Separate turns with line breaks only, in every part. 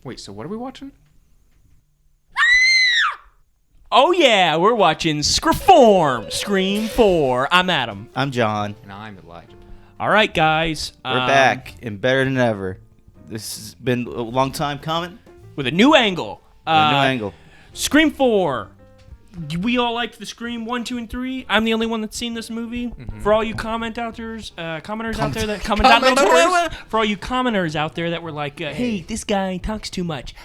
Wait, so what are we watching?
Oh yeah, we're watching Scream 4. I'm Adam.
I'm John.
And I'm Elijah.
All right, guys.
We're back and better than ever. This has been a long time coming.
With a new angle.
A new angle.
Scream 4. We all liked the Scream 1, 2, and 3. I'm the only one that's seen this movie. Mm-hmm. For all you commenters out there that for all you commenters out there that were like, hey, this guy talks too much.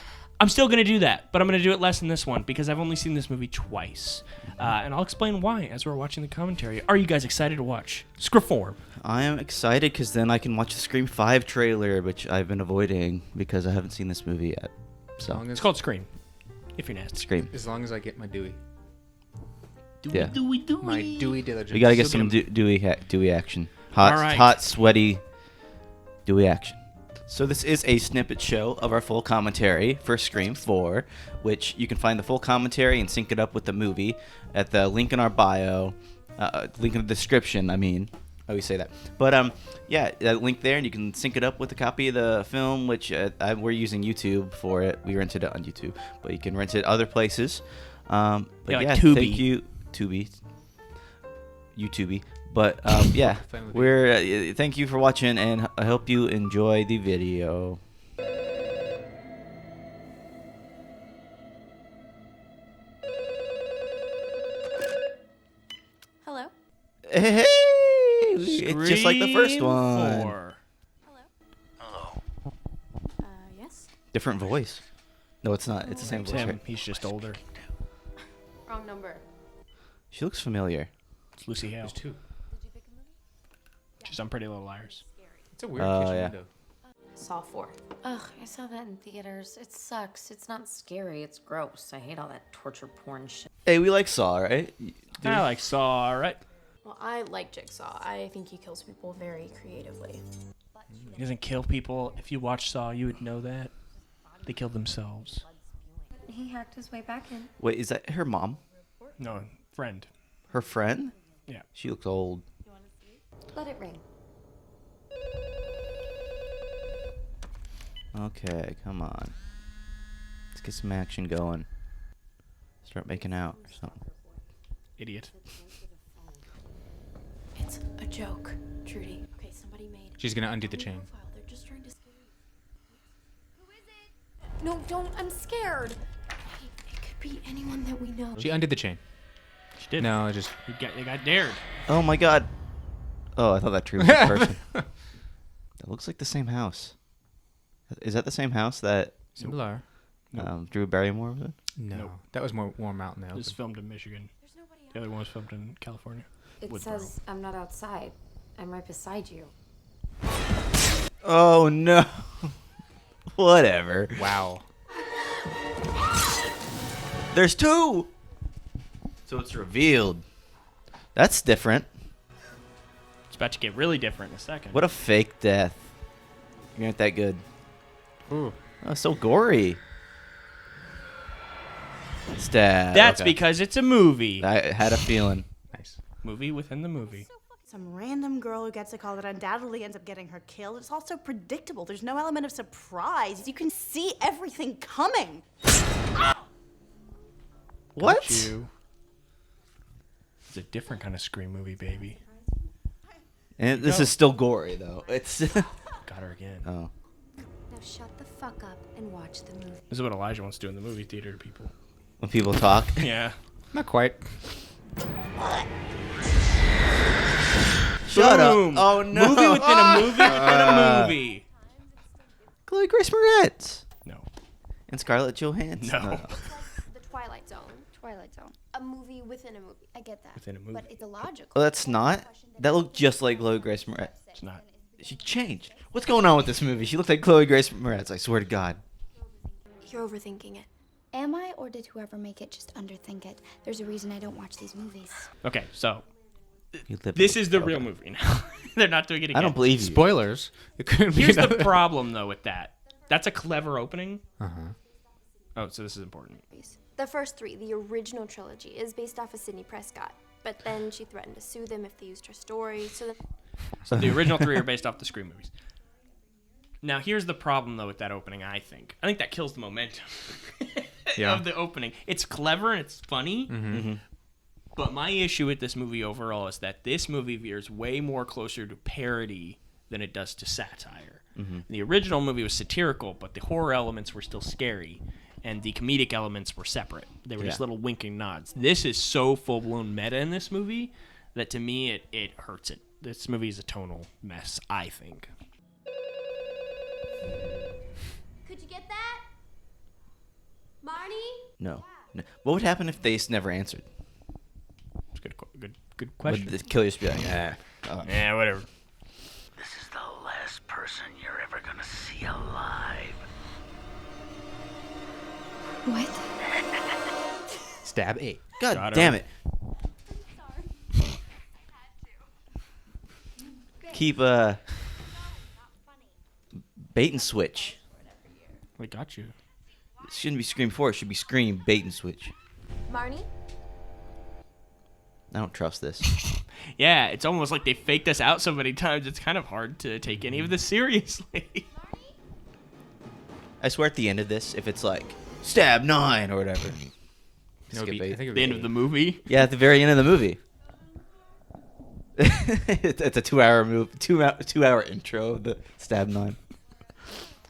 I'm still going to do that, but I'm going to do it less in this one because I've only seen this movie twice. And I'll explain why as we're watching the commentary. Are you guys excited to watch Scream 4?
I am excited because then I can watch the Scream 5 trailer, which I've been avoiding because I haven't seen this movie yet. So
It's called Scream, if you're nasty.
Scream.
As long as I get my Dewey.
Yeah.
My Dewey diligence.
We got to get some Dewey action. Hot, sweaty Dewey action. So this is a snippet show of our full commentary for Scream 4, which you can find the full commentary and sync it up with the movie at the link in our bio, link in the description, I always say that. But yeah, that link there, and you can sync it up with a copy of the film, which we're using YouTube for it. We rented it on YouTube, but you can rent it other places. But
like
yeah,
Tubi.
thank you, YouTube. But yeah, thank you for watching, and I hope you enjoy the video.
Hello.
Hey, it's just like the first one.
4.
Hello. Yes.
Different voice. No, it's not. It's the same voice.
Tim,
Right?
he's just older.
Wrong number.
She looks familiar.
It's Lucy Hale.
There's two.
Did you pick a movie?
She's on Pretty Little Liars.
It's a weird
Oh,
kitchen
yeah.
window.
Saw 4. Ugh, I saw that in theaters. It sucks. It's not scary. It's gross. I hate all that torture porn shit.
Hey, we like Saw, right?
I like Saw, right?
Well, I like Jigsaw. I think he kills people very creatively.
He doesn't kill people. If you watch Saw, you would know that. They kill themselves.
He hacked his way back in.
Wait, is that her mom?
No, friend.
Her friend?
Yeah.
She looks old.
Let it ring.
Okay, come on. Let's get some action going. Start making out or something.
Idiot.
It's a joke, Trudy. Okay, somebody made.
She's gonna undo the chain.
Profile. They're just trying to scare you. Who is it? No, don't. I'm scared. Hey, it could be anyone that we know.
She undid the chain.
She did.
No, just...
They got dared.
Oh my god. Oh, I thought that tree was a person. That looks like the same house. Is that the same house that
Similar.
Drew Barrymore was in?
No.
Nope.
That was more warm out in the
It was
open.
filmed in Michigan.
There's nobody
The other one was filmed in California.
It
Woodsboro.
says I'm not outside. I'm right beside you.
Oh no. Whatever.
Wow.
There's two. So it's revealed. That's different.
It's about to get really different in a second.
What a fake death. You aren't that good.
Ooh.
Oh, so gory. Stab.
That's
Okay.
because it's a movie.
I had a feeling.
Nice.
Movie within the movie.
Some random girl who gets a call that undoubtedly ends up getting her killed. It's also predictable. There's no element of surprise. You can see everything coming.
What?
Got you. It's a different kind of Scream movie, baby.
And this is still gory though. It's
Got her again.
oh.
Now shut the fuck up and watch the movie.
This is what Elijah wants to do in the movie theater to people.
When people talk.
Yeah.
Not quite.
Shut
Boom.
up. Oh no.
Movie within a movie within a movie.
Chloe Grace Moretz.
No.
And Scarlett Johansson.
No.
The Twilight Zone.
Twilight Zone.
A movie within a movie. I get that.
Within a movie.
But it's illogical.
Oh, that's not? That looked just like Chloe Grace Moretz.
It's not.
She changed. What's going on with this movie? She looked like Chloe Grace Moretz, I swear to God.
You're overthinking it.
Am I, or did whoever make it just underthink it? There's a reason I don't watch these movies.
Okay, so
You live-
this is the real
Okay.
movie now. They're not doing it again.
I don't believe you.
Spoilers. It couldn't be
Here's the
another...
problem, though, with that. That's a clever opening.
Uh-huh.
Oh, so this is important.
The first 3, the original trilogy, is based off of Sidney Prescott. But then she threatened to sue them if they used her story. So
So the original 3 are based off the Scream movies. Now, here's the problem, though, with that opening, I think. I think that kills the momentum
Yeah.
of the opening. It's clever and it's funny, but my issue with this movie overall is that this movie veers way more closer to parody than it does to satire. The original movie was satirical, but the horror elements were still scary, and the comedic elements were separate. They were just little winking nods. This is so full-blown meta in this movie that, to me, it hurts it. This movie is a tonal mess, I think.
Could you get that? Marnie?
No. What would happen if they never answered?
It's a good question.
Would the killer just be like,
Yeah, whatever.
This is the last person you're ever gonna see alive.
What?
Stab 8.
God
Got her.
damn it.
Sorry.
Keep bait and switch.
We got you.
It shouldn't be Scream 4. It should be Scream bait and switch.
Marnie?
I don't trust this.
Yeah, it's almost like they faked us out so many times. It's kind of hard to take any of this seriously.
I swear at the end of this, if it's like stab 9 or whatever.
No,
Skip
I
8.
think it would
The
be
end of
8.
the movie.
Yeah, at the very end of the movie. It's a 2-hour move, 2-hour intro of the stab 9.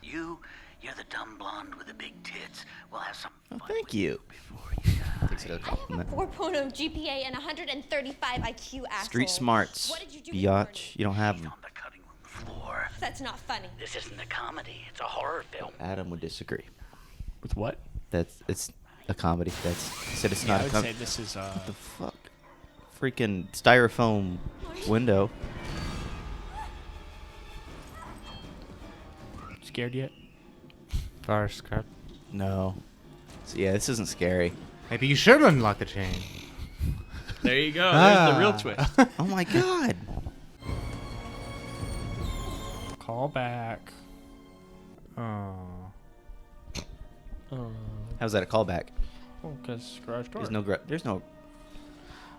You're the dumb blonde with the big tits. We'll have some
Oh,
fun
thank
with
you.
before you die.
Takes it a
I have a
compliment.
4.0 GPA and 135 IQ, asshole.
Street smarts,
What did you do with
biatch.
Marnie?
You don't have
He's
them.
on the cutting room floor.
That's not funny.
This isn't a comedy. It's a horror film.
Adam would disagree.
With what?
It's a comedy. He said it's
I
not a
would
comedy.
say this is
What the fuck? Freaking styrofoam window.
scared yet?
Forest crap.
No. So yeah, this isn't scary.
Maybe you should unlock the chain.
There you go. There's the real twist.
Oh my god.
Call back.
Oh.
How's that a callback?
Oh, because garage door.
There's no.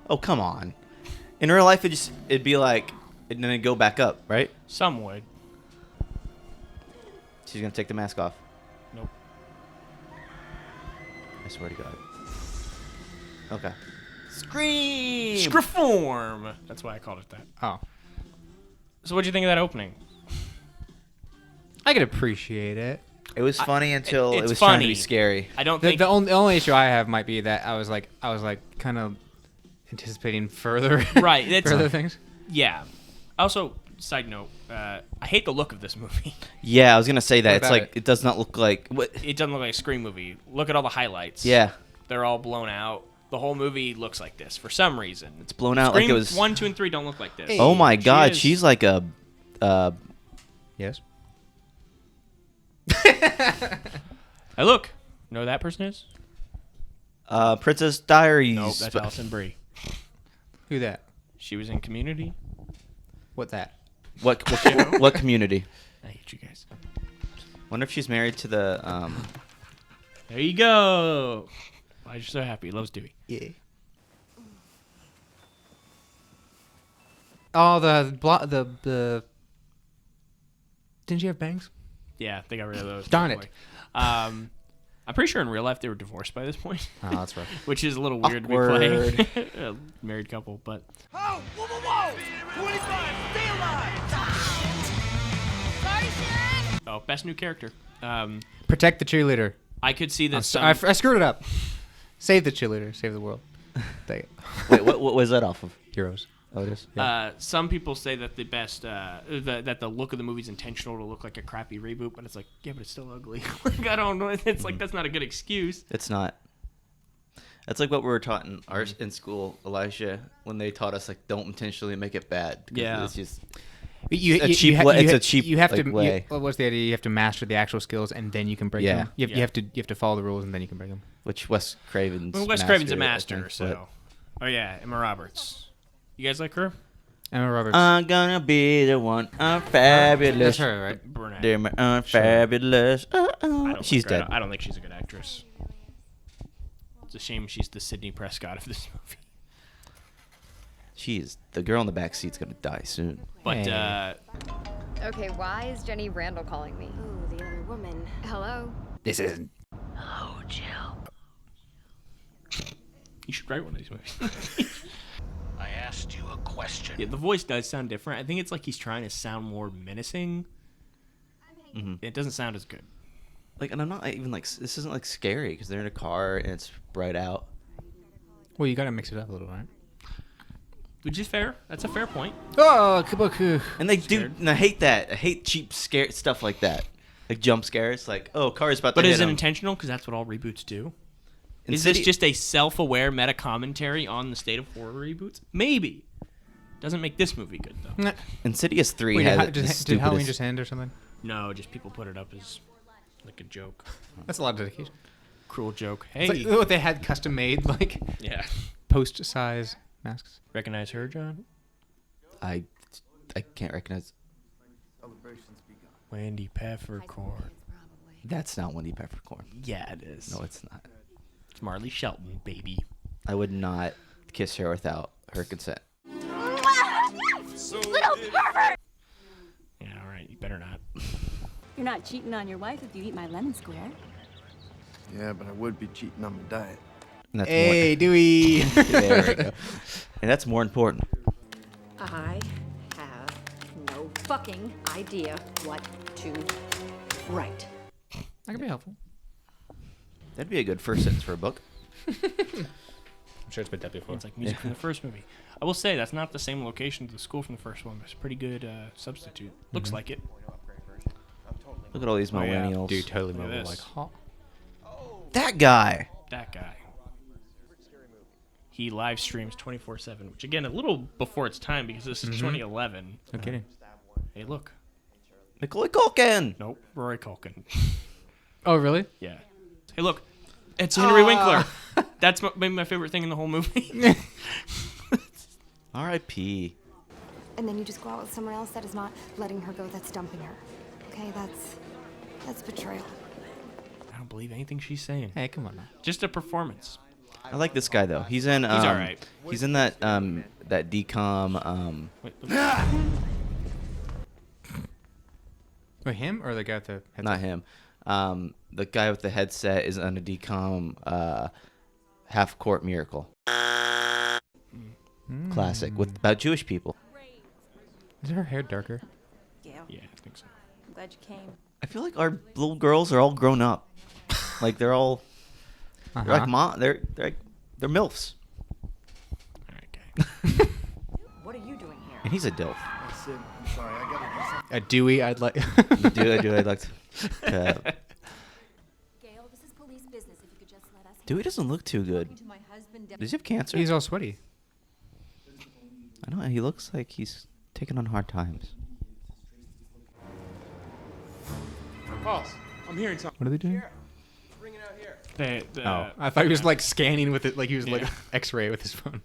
Oh come on. In real life, it'd be like, and then it'd go back up, right?
Some would.
She's gonna take the mask off.
Nope.
I swear to God. Okay. Scream.
Scriform. That's why I called it that.
Oh.
So what'd you think of that opening?
I could appreciate it.
It was funny until
it's
it was trying to
funny.
be scary.
I don't
The,
think.
the only issue I have might be that I was like kind of anticipating further
Right, that's-
further things.
Yeah. Also, side note, I hate the look of this movie.
Yeah, I was gonna say that.
What
It's
about
like
it?
it does not look like what.
It doesn't look like a Scream movie. Look at all the highlights.
Yeah,
They're all blown out. The whole movie looks like this for some reason.
it's blown out
Scream
like it was.
1, 2, and 3 don't look like this.
Oh my
She
God,
is-
she's like a.
Yes.
Hey, look. You know who that person is?
Princess Diaries.
Nope, that's Alison Brie.
Who that?
She was in Community.
What that?
What community?
I hate you guys.
Wonder if she's married to the.
There you go. Why are you so happy? He loves Dewey.
Yeah. Oh, the. Didn't she have bangs?
Yeah, they got rid of those.
Darn
Boy. I'm pretty sure in real life they were divorced by this point,
Oh, that's right.
which is a little weird to be
Awkward.
playing a married couple. But
Oh, whoa, whoa, whoa! 25, stay alive!
oh, best new character.
Protect the cheerleader.
I could see
I'm
this.
so- I screwed it up. Save the cheerleader. Save the world. Dang it.
Wait, what was that off of?
Heroes.
Oh, it is.
Some people say that the best, that the look of the movie is intentional to look like a crappy reboot, but it's like, yeah, but it's still ugly. Like, I don't know. It's like that's not a good excuse.
It's not. That's like what we were taught in school, Elijah, when they taught us like don't intentionally make it bad. 'Cause
Yeah.
It's just.
You,
a
you-
cheap
you ha-
way-
you
it's
ha-
a cheap,
You have
like,
to.
way.
What's the idea? You have to master the actual skills, and then you can break
Yeah.
them. You
Yeah.
have to follow the rules, and then you can break them.
Which Wes Craven's.
Well, Wes Craven's a
I
master,
think,
so. Oh yeah, Emma Roberts. You guys like her?
Emma Roberts.
but I'm gonna be the one. I'm fabulous.
That's her, right?
Brunette.
Dear me, I'm fabulous.
I don't
She's
like her.
dead.
I don't think she's a good actress. It's a shame she's the Sidney Prescott of this movie.
Jeez, the girl in the back seat's gonna die soon.
But
Hey.
Okay, why is Jenny Randall calling me?
Ooh, the other woman.
Hello?
This isn't.
Hello, Jill.
you should write one of these movies.
I asked you a question.
Yeah, the voice does sound different. I think it's like he's trying to sound more menacing. It doesn't sound as good.
Like, and I'm not even like, this isn't like scary because they're in a car and it's bright out.
Well, you gotta mix it up a little, right?
Which is fair. That's a fair point.
Oh, kabuku.
And they do, and I hate that. I hate cheap scare stuff like that, like jump scares. Like, oh, car's about to
But
hit
is it
him.
intentional? Because that's what all reboots do. Is
Insidious-
this just a self-aware meta-commentary on the state of horror reboots? Maybe. Doesn't make this movie good, though.
Insidious 3
Wait,
had
did,
the
did Halloween
stupidest-
just end or something?
No, just people put it up as like a joke.
That's a lot of dedication.
Cruel joke.
It's
Hey.
like what they had custom made, like
Yeah.
post size masks.
Recognize her, John?
I can't recognize.
Wendy Peppercorn.
That's not Wendy Peppercorn.
Yeah, it is.
No, it's not.
It's Marley Shelton, baby.
I would not kiss her without her consent.
Little pervert!
Yeah, all right. You better not.
You're not cheating on your wife if you eat my lemon square.
Yeah, but I would be cheating on my diet.
And that's
Hey, Dewey.
more, there we go. And that's more important.
I have no fucking idea what to write.
That could be helpful.
That'd be a good first sentence for a book.
I'm sure it's been done before.
It's like music from the first movie. I will say that's not the same location as the school from the first one. But it's a pretty good substitute. Looks like it.
Look at all these
Oh, yeah.
millennials.
Dude, totally
Look at
mobile.
this.
Like, hot.
That guy.
That guy. He live streams 24/7, which again a little before its time because this is 2011.
No kidding.
Hey, look.
Macaulay Culkin.
Nope, Rory Culkin.
Oh, really?
Yeah. Hey, look. It's Henry Winkler. That's maybe my favorite thing in the whole movie.
R.I.P.
And then you just go out with someone else that is not letting her go, that's dumping her. Okay, that's betrayal.
I don't believe anything she's saying.
Hey, come on now.
Just a performance.
I like this guy though. He's in.
He's all right.
He's in that that decom.
Wait,
Wait, him or the guy with the headset?
Not him. The guy with the headset is on a decom Half Court Miracle. Classic with about Jewish people.
Is her hair darker?
Yeah,
yeah, I think so.
I'm glad you came.
I feel like our little girls are all grown up. Like they're all. They're like mom. They're milfs.
All right, okay.
What are you doing here?
And he's a dilf.
That's it. I'm sorry. I gotta do something.
A Dewey, I'd like.
I'd like to.
Gail, this is police business. If you could just let us.
Dewey doesn't look too good. Does he have cancer?
He's all sweaty.
I know. He looks like he's taking on hard times.
Boss, I'm hearing something.
What are they doing?
Bring it out here.
Oh, I thought he was like scanning with it, like he was like X-ray with his phone.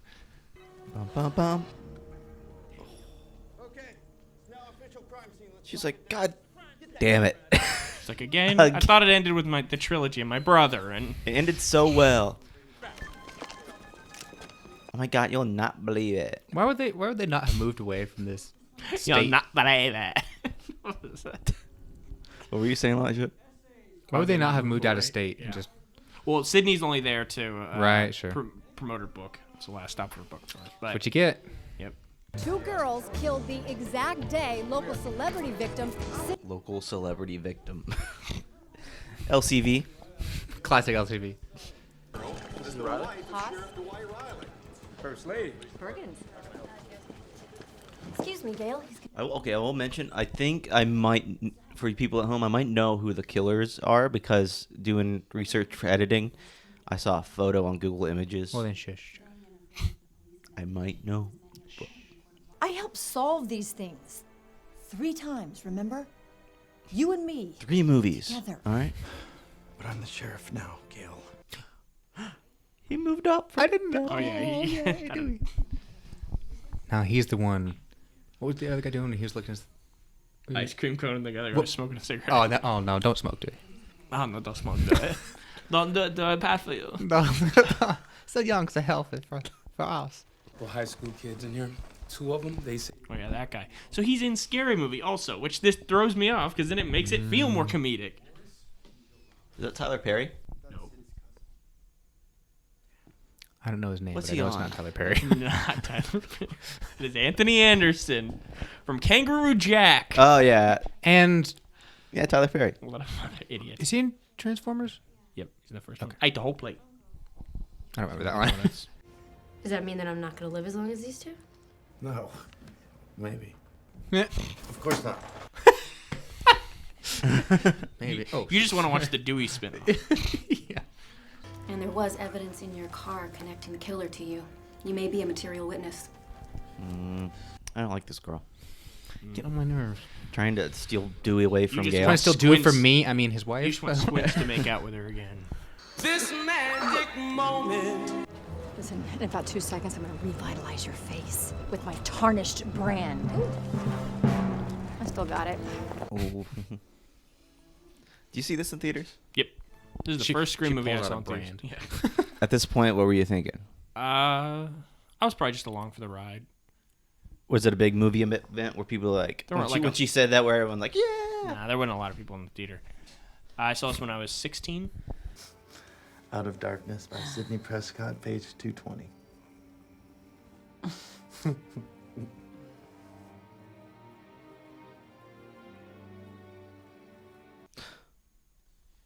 Bum, bum, bum.
Okay. Now official crime scene.
She's like, God damn it.
It's like again. I thought it ended with the trilogy and my brother, and
It ended so well. Oh my God, you'll not believe it.
Why would they not have moved away from this state?
you'll not believe it. What is that?
What were you saying, Elijah?
Why would they not have moved out of state
Yeah.
and just?
Well, Sydney's only there to
Right, sure.
Promote her book. It's the last stop for her book. But
What you get?
Yep.
2 girls killed the exact day local celebrity victim.
Local celebrity victim. LCV.
Classic LTV.
This is Riley. First lady.
Bergens.
Excuse me, Gail.
I will mention, I think I might, for people at home, I might know who the killers are because doing research for editing, I saw a photo on Google Images.
Well then, shush.
I might know.
I helped solve these things 3 times, remember? You and me.
3 movies.
Together.
All right.
But I'm the sheriff now, Gail.
He moved up.
I didn't know.
Oh yeah.
Now he's the one. What was the other guy doing when he was looking?
Ice cream cone together.
What?
Smoking a cigarette.
Oh no! Don't smoke, dude.
Oh no! Don't smoke that. Don't do it bad for you.
No, so young, so healthy for us.
couple high school kids in here. 2 of them, they say.
Oh yeah, that guy. So he's in Scary Movie also, which this throws me off because then it makes it feel more comedic.
Is that Tyler Perry?
No.
I don't know his name,
What's
but I
he
know it's
on?
not Tyler Perry.
Not Tyler Perry. It is Anthony Anderson from Kangaroo Jack.
Oh yeah,
And
yeah, Tyler Perry.
What a idiot.
is he in Transformers?
Yep, he's in the first one. I ate the whole plate.
I don't remember that one.
Does that mean that I'm not gonna live as long as these two?
No. Maybe.
Yeah.
Of course not.
Maybe. Oh,
You just want to watch the Dewey spin-off.
yeah.
And there was evidence in your car connecting the killer to you. You may be a material witness.
I don't like this girl.
Get on my nerves.
Trying to steal Dewey away from
just
Gale.
Trying to still do it for
Squints.
me. I mean, his wife.
You just want Squints to make out with her again.
This magic moment.
Listen, in about 2 seconds, I'm gonna revitalize your face with my tarnished brand. I still got it.
Ooh. Do you see this in theaters?
Yep. This is the
She-
first Scream
she
movie I
pulls
saw
out
in
a
theaters.
brand.
Yeah.
At this point, what were you thinking?
I was probably just along for the ride.
Was it a big movie event where people were like,
There weren't
when
like
she said that, where everyone like, yeah.
Nah, there wasn't a lot of people in the theater. I saw this when I was 16.
Out of Darkness by Sidney Prescott, page 220.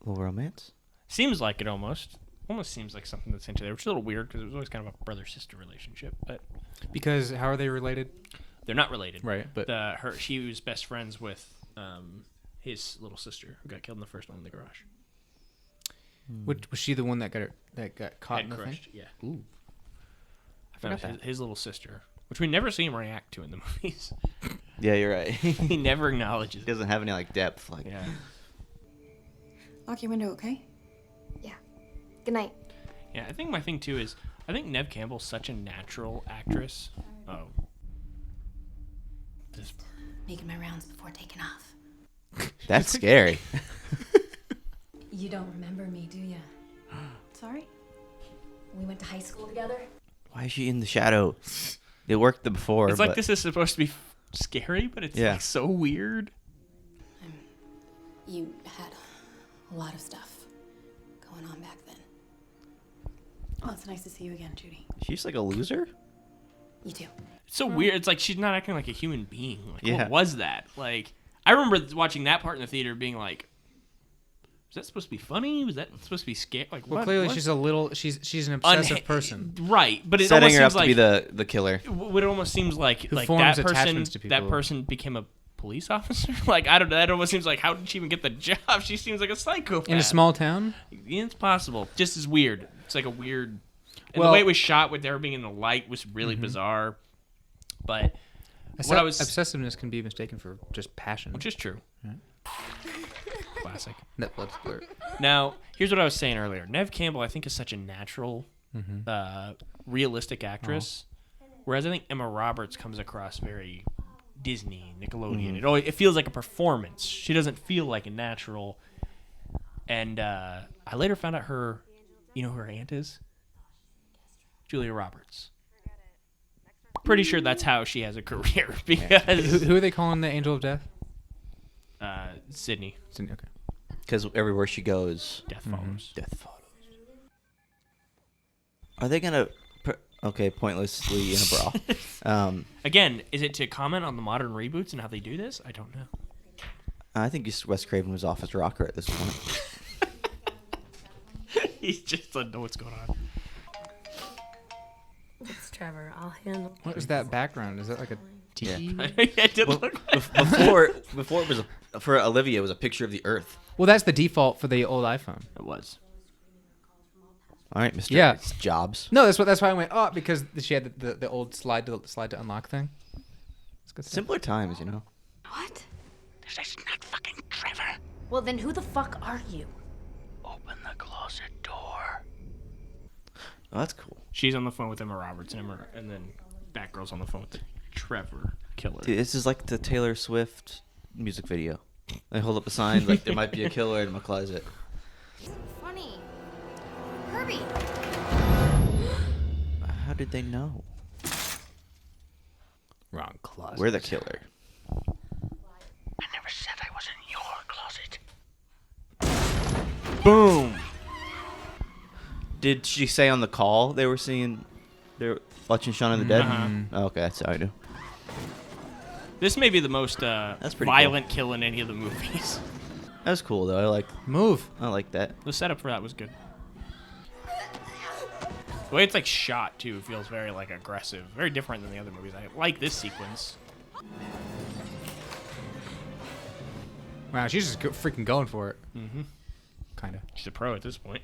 Little romance.
Seems like it almost. Almost seems like something that's into there, which is a little weird because it was always kind of a brother-sister relationship. But
Because how are they related?
they're not related.
Right, but
she was best friends with his little sister who got killed in the first one in the garage.
was she the one that got caught in
Head
the
crushed.
thing?
Yeah.
Ooh. I
That was
forgot that.
his little sister, which we never see him react to in the movies.
Yeah, you're right.
He never acknowledges.
He doesn't have any like depth. Like,
Yeah.
Lock your window, okay?
Good night.
Yeah, I think my thing too is I think Neve Campbell's such a natural actress. Oh. Just
Making my rounds before taking off.
that's scary.
You don't remember me, do you?
Sorry?
We went to high school together.
Why is she in the shadow? It worked before.
it's like
but
this is supposed to be scary, but it's
Yeah.
like so weird.
You had a lot of stuff going on back then.
Oh, it's nice to see you again, Judy.
She's like a loser.
You too.
It's so weird. It's like she's not acting like a human being. Like,
Yeah.
what was that? Like, I remember watching that part in the theater being like, was that supposed to be funny? Was that supposed to be scary? Like,
Well,
what?
clearly
what?
she's an obsessive person.
Right, but it
Setting
almost
her up
seems
to
like
be the killer.
What it almost seems like
Who
like
forms
that person
attachments to people.
that person became a police officer. Like, I don't know. That almost seems like, how did she even get the job? She seems like a psychopath.
In a small town?
Yeah, it's possible. Just as weird. It's like a weird. And
Well-
the way it was shot with her being in the light was really bizarre. But what I was,
Obsessiveness can be mistaken for just passion.
which is true. Classic.
Netflix blur.
Now, here's what I was saying earlier. Neve Campbell, I think, is such a natural, realistic actress. Whereas I think Emma Roberts comes across very Disney, Nickelodeon. It feels like a performance. She doesn't feel like a natural. And I later found out you know who her aunt is? Julia Roberts. Pretty sure that's how she has a career because
Who are they calling the Angel of Death?
Sydney.
Okay.
Because everywhere she goes,
Death follows.
death follows. Are they gonna? Okay, pointlessly in a bra.
Again, is it to comment on the modern reboots and how they do this? I don't know.
I think Wes Craven was off his rocker at this point.
He just doesn't know what's going on.
It's Trevor. I'll handle.
What is that background? Is that like a TV?
It did look like
before it was for Olivia, it was a picture of the Earth.
Well, that's the default for the old iPhone.
it was.
All right, Mr.
Yeah.
Jobs.
No, that's why I went because she had the old slide to unlock thing. It's good stuff.
Simpler times, you know.
What?
This is not fucking Trevor.
Well, then who the fuck are you?
Open the closet door.
Oh, that's cool.
She's on the phone with Emma Roberts, and then Batgirl's on the phone with the Trevor killer.
Dude, this is like the Taylor Swift music video. They hold up a sign like there might be a killer in my closet.
Funny. Herbie.
How did they know?
Wrong closet.
We're the killer.
I never said I was in your closet.
Boom.
Did she say on the call they were watching Shaun of the Dead? Oh, okay, that's how I do.
This may be the most
pretty
violent kill in any of the movies.
That was cool though. I like that.
The setup for that was good. The way it's like shot too feels very like aggressive, very different than the other movies. I like this sequence.
Wow, she's just freaking going for it.
Mm-hmm.
Kind of.
She's a pro at this point.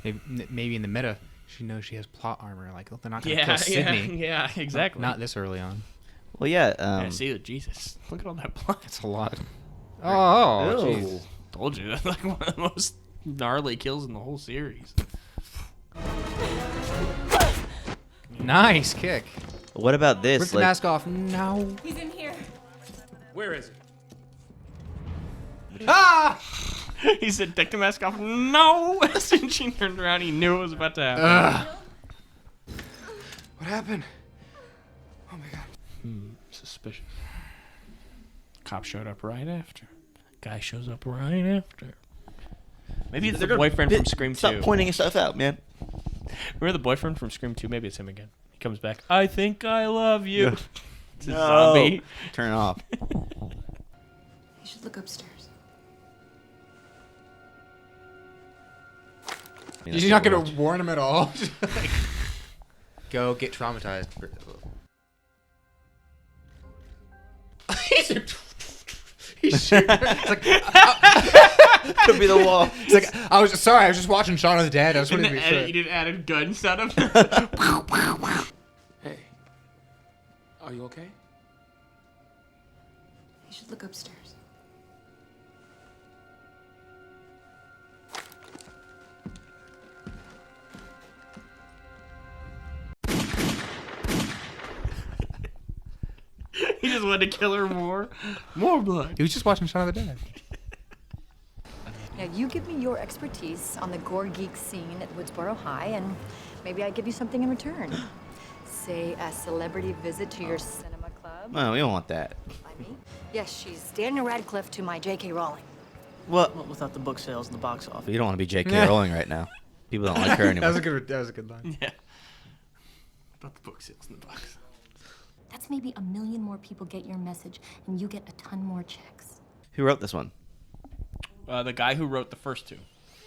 Maybe in the meta, she knows she has plot armor. Like, they're not gonna kill Sydney.
Yeah, exactly.
Not this early on.
Well, yeah.
Yeah, see, Jesus, look at all that blood.
That's a lot. Oh, jeez.
Told you, that's like one of the most gnarly kills in the whole series.
Nice kick.
What about this?
Rip the mask off. No.
He's in here.
Where is he?
Ah!
He said, "Take the mask off." No. As soon as she turned around, he knew it was about to happen.
What happened? Oh my god.
Suspicious. Cop showed up right after. Guy shows up right after. Maybe it's the boyfriend from Scream 2.
Stop pointing your stuff out, man.
Remember the boyfriend from Scream 2? Maybe it's him again. He comes back. I think I love you.
Yeah.
It's a zombie.
Turn it off.
You should look upstairs.
You're not gonna warn him at all? Go get traumatized. He's shooting. It's like,
could be the wall.
It's like, I was just watching Shaun of the Dead. I was wanted to be sure.
You didn't add gun setup.
Hey, are you okay?
You should look upstairs.
He just wanted to kill her more. More blood.
He was just watching Shaun of the Dead.
Now, you give me your expertise on the gore geek scene at Woodsboro High, and maybe I give you something in return. Say a celebrity visit to your cinema club.
No, we don't want that.
By me? Yes, she's Daniel Radcliffe to my J.K. Rowling.
What?
Well, without the book sales and the box office.
You don't want to be J.K. Rowling right now. People don't like her anymore.
That was a good line.
Yeah. About the book sales in the box.
That's maybe 1 million more people get your message, and you get a ton more checks.
Who wrote this one?
The guy who wrote the first two,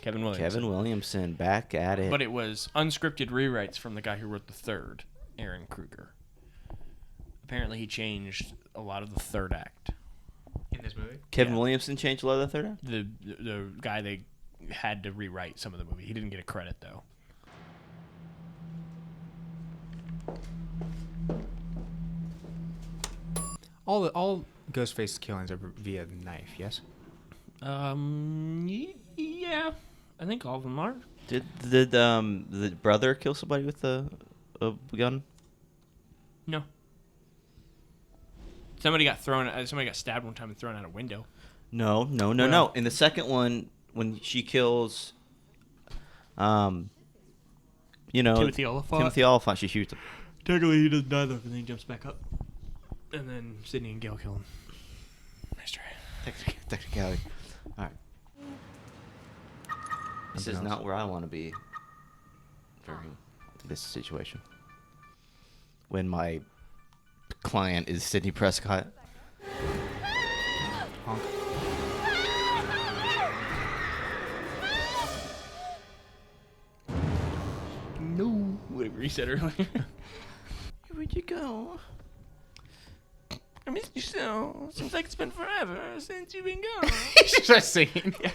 Kevin Williamson.
Kevin Williamson, back at it.
But it was unscripted rewrites from the guy who wrote the third, Aaron Kruger. Apparently, he changed a lot of the third act
in this movie.
Kevin Williamson changed a lot of the third act.
The guy they had to rewrite some of the movie. He didn't get a credit though.
All Ghostface's killings are via knife, yes?
Yeah. I think all of them are.
Did the brother kill somebody with a gun?
No. Somebody got stabbed one time and thrown out a window.
No. In the second one, when she kills,
Timothy
Oliphant, she shoots him.
Technically, he doesn't die though, and then he jumps back up. And then Sydney and Gail kill him. Nice try.
Technicality. All right. This is not where I want to be during this situation. When my client is Sydney Prescott.
Honk.
No. Whatever he said earlier.
Where'd you go?
I missed you so. Seems like it's been forever since you've been gone.
He starts singing.
Yeah.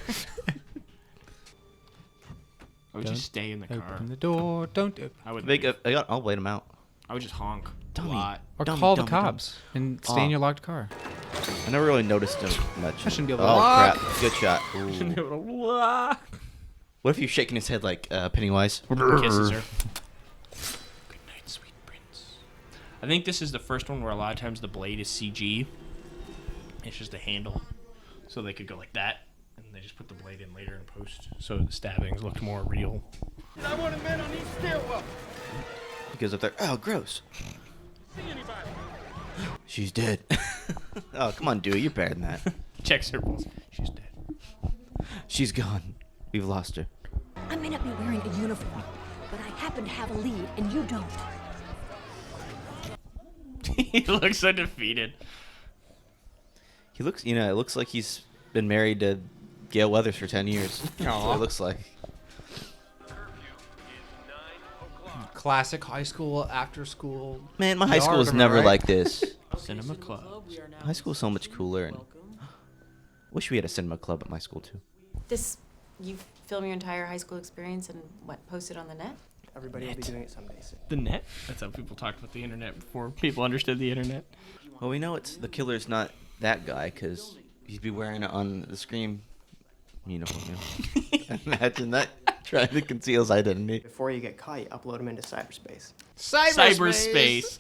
I would just stay in the car.
Open the door. Don't do it.
I would.
I'll wait him out.
I would just honk.
Dummy.
A lot.
Or call the cops and stay in your locked car.
I never really noticed him much.
I shouldn't be able to
walk. Crap. Good shot.
Shouldn't be able to walk.
What if you're shaking his head like Pennywise?
Kisses her. Good night, sweet prince. I think this is the first one where a lot of times the blade is CG. It's just a handle. So they could go like that. And they just put the blade in later in post. So the stabbings looked more real.
I want a man on each stairwell.
He goes up there. Oh, gross. She's dead. Oh, come on, Dewey. You're better than that.
Checks her pulse. She's dead.
She's gone. We've lost her.
I may not be wearing a uniform, but I happen to have a lead, and you don't.
He looks so defeated.
He looks, it looks like he's been married to Gail Weathers for 10 years. That's what it looks like.
Classic high school, after school.
Man, my high school was never like this.
Cinema club.
High school is so much cooler, and wish we had a cinema club at my school too.
You film your entire high school experience and post it on the net?
Everybody will be doing it someday soon.
The net? That's how people talked about the internet before people understood the internet.
Well, we know the killer's not that guy because he'd be wearing it on the Scream uniform. Imagine that, trying to conceal his identity.
Before you get caught, you upload them into cyberspace.
Cyberspace.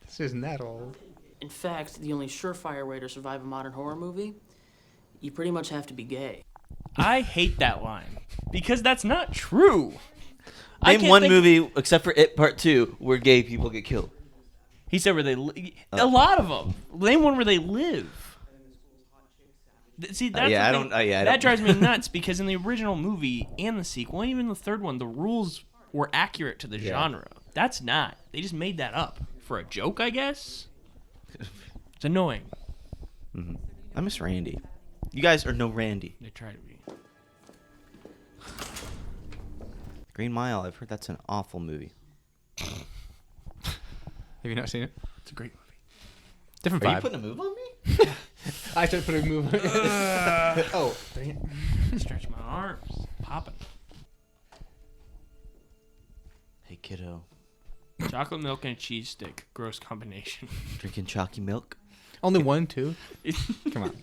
This isn't that old.
In fact, the only surefire way to survive a modern horror movie, you pretty much have to be gay.
I hate that line because that's not true.
Name one movie except for It Part 2 where gay people get killed.
He said where they a lot of them. Name one where they live. See, that's that drives me nuts because in the original movie and the sequel, and even the third one, the rules were accurate to the genre. That's not. They just made that up for a joke, I guess. It's annoying.
Mm-hmm. I miss Randy. You guys are no Randy.
They try to be.
Green Mile, I've heard that's an awful movie.
Have you not seen it?
It's a great movie.
Different
Are
vibe.
you putting a move on me?
I started putting a move on Oh, dang it.
Stretch my arms. Popping.
Hey, kiddo.
Chocolate milk and a cheese stick. Gross combination.
Drinking chalky milk?
Only one, too? Come on.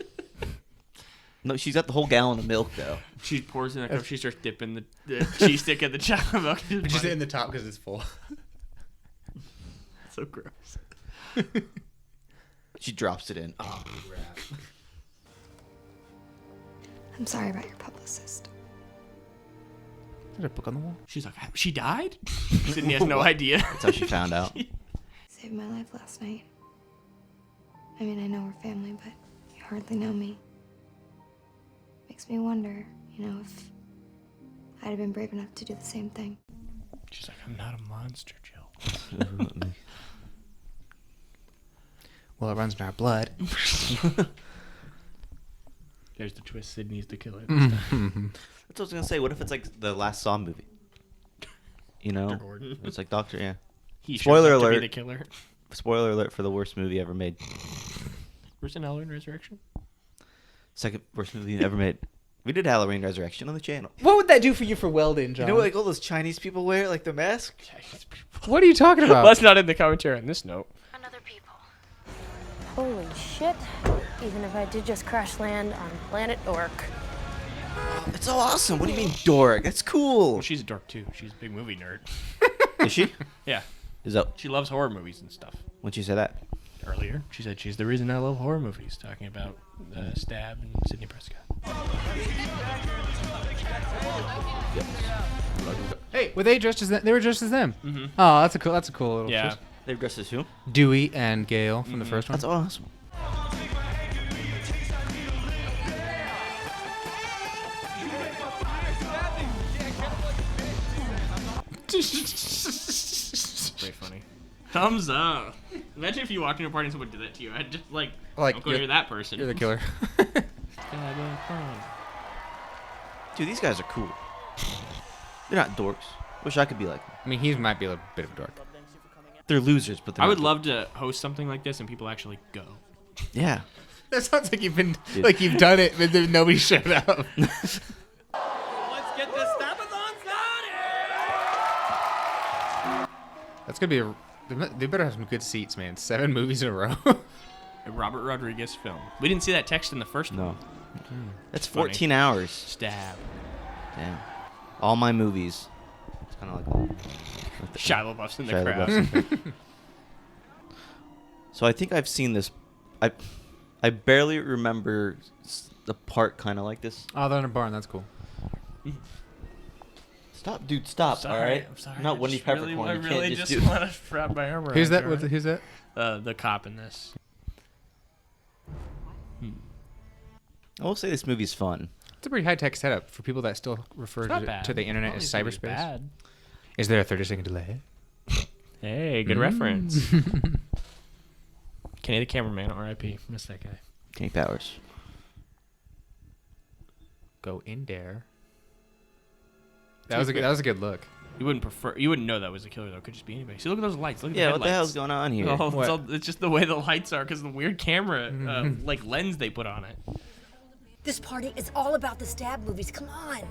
No, she's got the whole gallon of milk, though.
She pours in a cup. She starts dipping the cheese stick in the chocolate milk.
But just in the top because it's full.
So gross.
She drops it in. Oh, crap.
I'm sorry about your publicist.
Is there a book on the wall?
She's like, she died? Sydney has no idea.
That's how she found out.
Saved my life last night. I mean, I know we're family, but you hardly know me. Makes me wonder, if I'd have been brave enough to do the same thing.
She's like, I'm not a monster, Jill.
Well, it runs in our blood.
There's the twist. Sydney's the killer.
That's what I was going to say. What if it's like the last Saw movie?
Dr. Gordon.
It's like Doctor, yeah.
He
Spoiler
shows up
alert.
to be the killer.
Spoiler alert for the worst movie ever made.
Where's an Halloween Resurrection?
Second worst movie ever made. We did Halloween Resurrection on the channel.
What would that do for you for welding, John?
You know what, like all those Chinese people wear, like their mask?
Chinese people.
What are you talking about?
Well, that's not in the commentary on this note.
Another people.
Holy shit. Even if I did just crash land on planet Dork.
It's so awesome. What do you mean, dork? That's cool.
Well, she's a dork, too. She's a big movie nerd.
Is she?
Yeah.
Is that
She loves horror movies and stuff.
when she said that?
Earlier, she said she's the reason I love horror movies, talking about Stab and Sidney Prescott.
Hey, were they dressed as them? They were dressed as them.
Mm-hmm.
Oh, that's a cool little
Yeah.
twist.
They were dressed as who?
Dewey and Gale from the first one.
That's awesome.
Very funny. Thumbs up. Imagine if you walked into a party and someone did that to you. I'd just don't go near that person.
You're the killer.
Dude, these guys are cool. They're not dorks. Wish I could be like them.
I mean, he might be a bit of a dork.
They're losers, but they're
I
not
would love to host something like this and people actually go.
Yeah.
That sounds like you've done it, but then nobody showed up.
Let's get this Stabathon started!
That's gonna be they better have some good seats, man. 7 movies in a row.
A Robert Rodriguez film. We didn't see that text in the first one.
No. That's 14 hours.
Stab.
Damn. All my movies. It's kind of like
Shia LaBeouf's in the
Shia
crowd.
LaBeouf's So I think I've seen this. I barely remember the part kind of like this.
Oh, they're in a barn. That's cool.
Stop, dude, stop,
Sorry,
alright?
I'm sorry.
I'm not Wendy Peppercorn.
I
You
really
can't
just
do
want to wrap my arm around.
Who's that?
her.
Who's that?
The cop in this.
I will say this movie's fun.
It's a pretty high-tech setup for people that still refer
It's not
to
bad.
the internet
Not
as
easily
cyberspace.
bad.
Is there a 30-second delay?
Hey, good reference. Kenny the cameraman, R.I.P. Miss that guy.
Kenny Powers.
Go in there. That was a good look.
You wouldn't know that was a killer though. It could just be anybody. See, look at those lights. Look at the
Yeah,
headlights.
what the hell's going on here?
Oh, it's just the way the lights are because the weird camera like lens they put on it.
This party is all about the stab movies. Come on.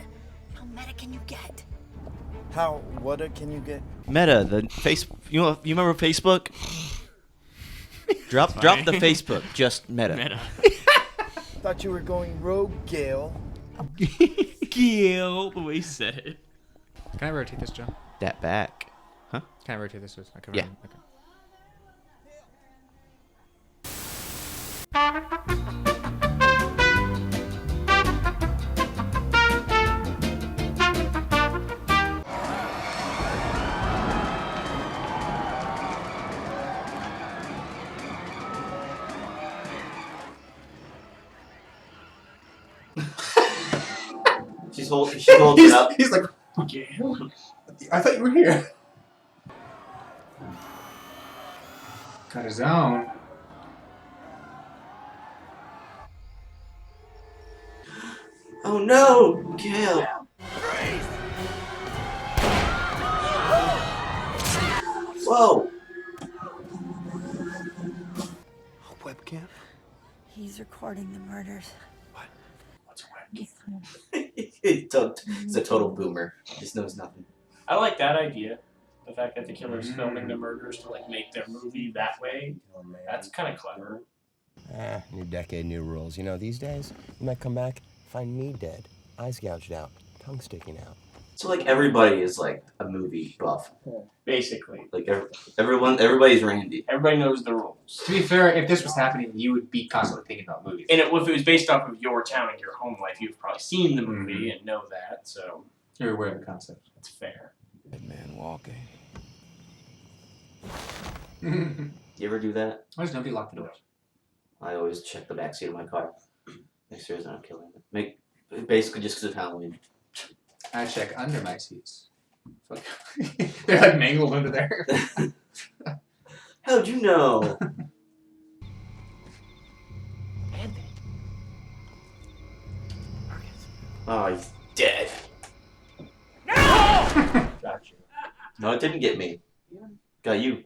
How meta can you get?
How what can you get?
Meta, the face. You remember Facebook? drop the Facebook. Just Meta.
Meta.
Thought you were going rogue, Gale.
Gale, the way he said it.
Can I rotate this, Joe?
That back. Huh?
Can I rotate this?
Yeah.
Okay.
She holds it up.
He's like, I thought you were here. Got his own.
Oh no, Gale. Whoa.
Webcam?
He's recording the murders.
What's a webcam?
It's a total boomer. Just knows nothing.
I like that idea. The fact that the killer's filming the murders to like make their movie that way. That's kind of clever.
New decade, new rules. You know, these days, you might come back, find me dead, eyes gouged out, tongue sticking out.
So like everybody is like a movie buff.
Basically.
Like everybody's Randy.
Everybody knows the rules.
To be fair, if this was happening, you would be constantly thinking about movies.
And if it was based off of your town and your home life, you've probably seen the movie and know that, so
You're aware of the concept.
it's fair.
Dead man walking. You ever do that?
Why does nobody lock the doors?
I always check the backseat of my car. Make sure there's not killing it. Basically just because of Halloween.
I check under my seats. Fuck. They're like mangled under there.
How'd you know? Oh, he's dead.
Gotcha.
No, it didn't get me. Got you.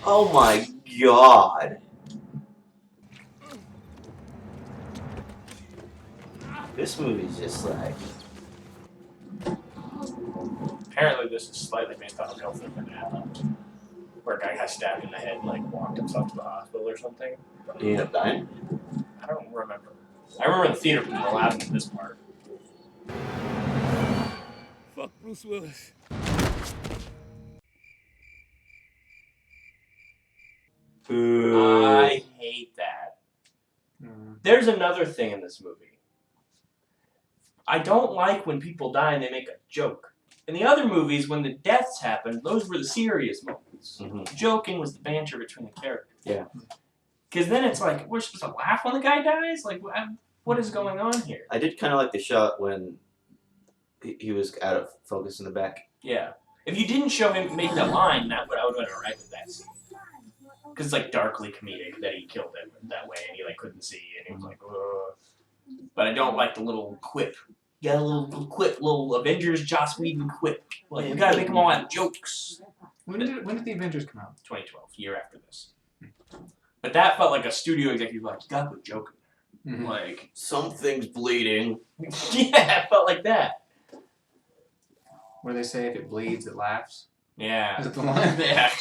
Oh my god. This movie's just like...
Apparently this is slightly based on a real thing that happened. Where a guy got stabbed in the head and like walked himself to the hospital or something.
Did he end up dying?
I don't remember. I remember the theater people laughing at this part.
Fuck Bruce Willis.
I hate that. There's another thing in this movie. I don't like when people die and they make a joke. In the other movies, when the deaths happened, those were the serious moments. Joking was the banter between the characters.
Yeah.
Because then it's like, we're supposed to laugh when the guy dies? Like, what is going on here?
I did kind of like the shot when he was out of focus in the back.
Yeah. If you didn't show him make that line, I would have been alright with that scene. Because it's like darkly comedic that he killed him that way and he like couldn't see and he was like, ugh. But I don't like the little quip. You got a little quip, little Avengers Joss Whedon quip. Like, we gotta make them all have jokes.
When did the Avengers come out?
2012, year after this. But that felt like a studio executive like, you gotta put a joke in there. Like,
something's bleeding.
Yeah, it felt like that.
Where they say if it bleeds, it laughs.
Yeah.
Is that the line?
Yeah.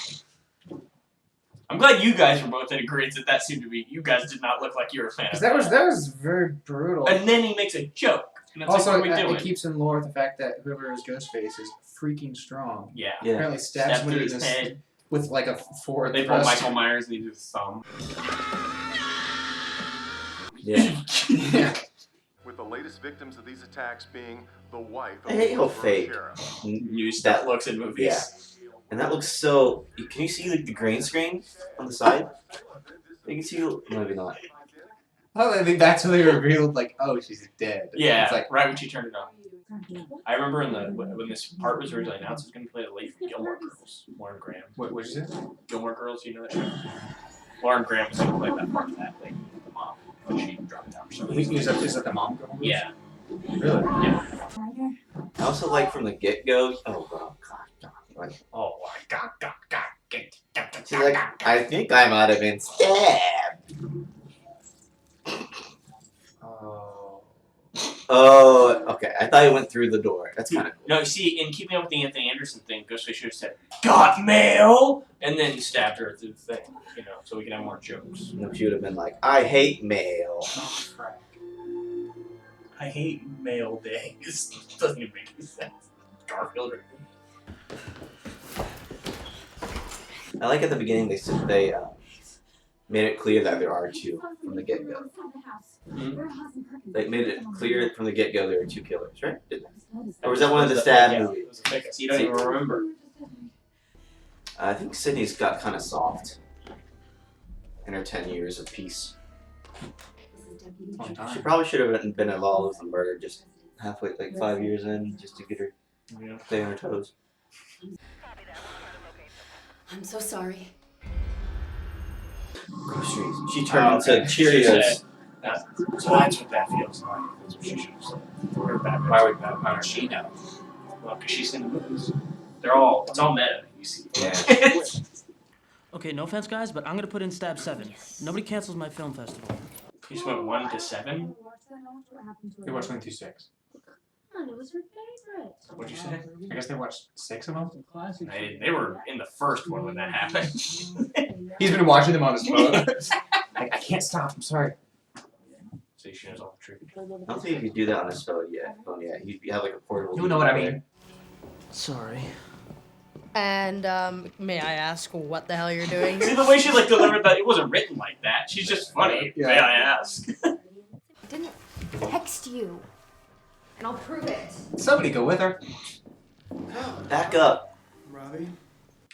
I'm glad you guys were both in agreement that seemed to be. You guys did not look like you were a fan of
That was very brutal.
And then he makes a joke. And it's
Also,
like, what are we doing?
it keeps in lore the fact that whoever is Ghostface is freaking strong.
Yeah.
Apparently stabs him
through
in
his
his
head.
with like a forward
They pull
thrust.
Michael Myers and he does his thumb.
Yeah.
Yeah.
With the latest latest victims of these attacks being the wife
I
of
hate
the
how
Hillsborough
fake
sheriff.
New stuff looks in movies.
Yeah. And that looks so... Can you see the green screen on the side? You can see... Maybe not.
Well, I think that's when they revealed, like, oh, she's dead.
Yeah,
it's like
right when she turned it on. I remember when this part was originally announced, it was going to play the lady from Gilmore Girls, Lauren Graham.
What did you say?
Gilmore Girls, you know that show? Lauren Graham was going to play that part of that lady, the mom, but she dropped out for some reason.
Is that the mom?
Yeah.
Really?
Yeah.
I also like from the get-go... Oh, God. Like,
oh, my God.
She's like, I think I might have been stabbed. Oh, okay. I thought he went through the door. That's kind of cool.
No, you see, in keeping up with the Anthony Anderson thing, Ghostface should have said, "Got mail," and then he stabbed her through the thing, you know, so we can have more jokes.
No, she would have been like, I hate mail.
Oh, crap. I hate mail days. Doesn't even make any sense. Garfield or
I like at the beginning they made it clear that there are two from the get-go. They made it clear from the get-go there were two killers, right? Didn't they? Or was that one of the stab movies?
It was a fake. You don't even remember.
I think Sydney's got kind of soft in her 10 years of peace. She probably should have been involved with the murder just halfway, like 5 years in, just to get her stay on her toes.
I'm so sorry.
Groceries. She turned into Cheerios.
So that's what that feels like. That's what she should have said. Why would she know? Well, because she's in the movies. It's all meta. You see.
Yeah.
Okay, no offense, guys, but I'm gonna put in stab 7. Nobody cancels my film festival.
You just went 1 to 7.
They watched 1 through 6.
It was her favorite.
What'd you say? I guess they watched 6 of them.
They were in the first one when that happened.
He's been watching them on his phone. I can't stop. I'm sorry.
So she knows all the trivia.
I don't think you could do that on his phone yet. You have like a portable.
You know what I mean?
Sorry.
And may I ask what the hell you're doing
See
here?
the way she like delivered that? It wasn't written like that. She's just funny.
Yeah.
May I ask?
I didn't text you. And I'll prove it.
Somebody go with her.
Back up.
Robbie?